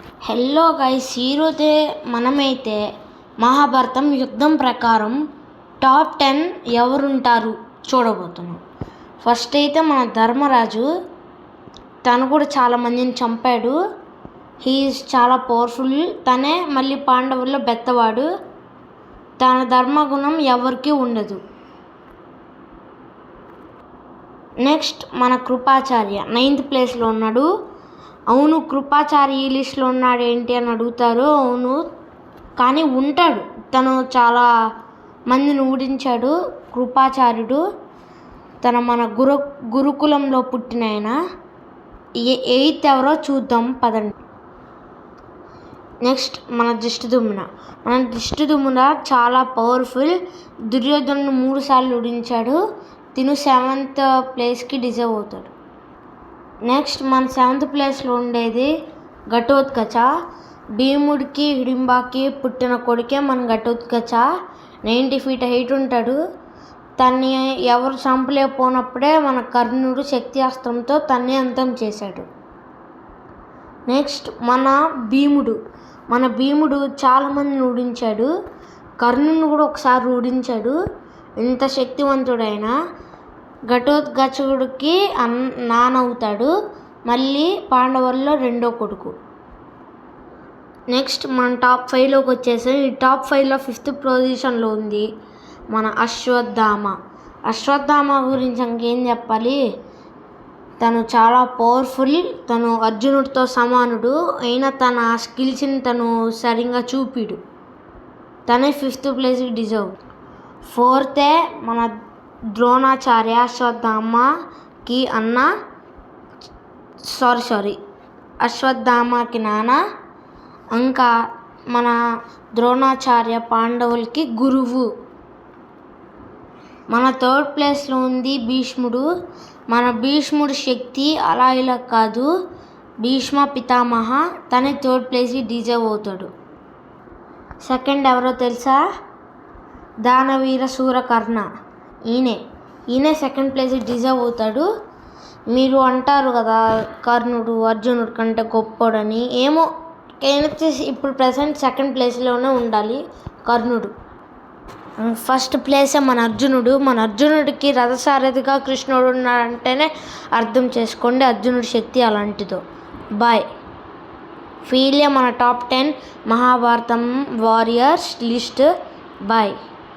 Hello guys, ఈరోజే మనమైతే మహాభారతం యుద్ధం ప్రకారం టాప్ 10 ఎవరుంటారు చూడబోతున్నాం. ఫస్ట్ అయితే మన ధర్మరాజు, తను కూడా చాలామందిని చంపాడు. హీఈస్ చాలా పవర్ఫుల్. తనే మళ్ళీ పాండవుల్లో బెత్తవాడు. తన ధర్మగుణం ఎవరికీ ఉండదు. నెక్స్ట్ మన కృపాచార్య 9th ప్లేస్లో ఉన్నాడు. అవును, కృపాచార్య ఈ లిస్ట్లో ఉన్నాడు ఏంటి అని అడుగుతారు. అవును, కానీ ఉంటాడు. తను చాలా మందిని ఊడించాడు. కృపాచార్యుడు మన గురుకులంలో పుట్టిన ఆయన. 8th ఎవరో చూద్దాం పదండి. నెక్స్ట్ మన దిష్టిదుమ్మున చాలా పవర్ఫుల్. దుర్యోధను 3 సార్లు ఊడించాడు. తిను 7th ప్లేస్కి డిజర్వ్ అవుతాడు. నెక్స్ట్ మన 7th ప్లేస్లో ఉండేది ఘటోత్కచ. భీముడికి హిడింబాకి పుట్టిన కొడుకే మన ఘటోత్కచ. 90 feet హైట్ ఉంటాడు. తన్ని ఎవరు చంపలేకపోయినప్పుడే మన కర్ణుడు శక్తి అస్త్రంతో తన్నే అంతం చేశాడు. నెక్స్ట్ మన భీముడు చాలామందిని ఊడించాడు. కర్ణుని కూడా ఒకసారి ఊడించాడు. ఇంత శక్తివంతుడైన ఘటోత్కచుడికి నానవుతాడు. మళ్ళీ పాండవుల్లో 2వ కొడుకు. నెక్స్ట్ మన టాప్ 5లోకి వచ్చేసి ఈ టాప్ 5లో 5th పొజిషన్లో ఉంది మన అశ్వత్థామ గురించి ఇంకేం చెప్పాలి. తను చాలా పవర్ఫుల్. తను అర్జునుడితో సమానుడు. అయినా తన స్కిల్స్ని తను సరిగ్గా చూపిడు. తనే 5th ప్లేస్కి డిజర్వ్. 4th మన ద్రోణాచార్య. అశ్వత్థామకి అన్న, అశ్వత్థామకి నాన్న. ఇంకా మన ద్రోణాచార్య పాండవులకి గురువు. మన 3rd ప్లేస్లో ఉంది భీష్ముడు. మన భీష్ముడి శక్తి అలా ఇలా కాదు. భీష్మ పితామహ. తనే 3rd ప్లేస్కి డిజర్వ్ అవుతాడు. 2nd ఎవరో తెలుసా? దానవీర శూరకర్ణ. ఈయనే 2nd ప్లేస్కి డిజర్వ్ అవుతాడు. మీరు అంటారు కదా కర్ణుడు అర్జునుడి కంటే గొప్పోడని. ఏమో, ఇప్పుడు ప్రెసెంట్ 2nd ప్లేస్లోనే ఉండాలి కర్ణుడు. 1st ప్లేసే మన అర్జునుడికి రథసారథిగా కృష్ణుడు ఉన్నాడంటేనే అర్థం చేసుకోండి అర్జునుడి శక్తి అలాంటిదో. బాయ్. ఫీలే మన top 10 Mahabharatam warriors list. Bye.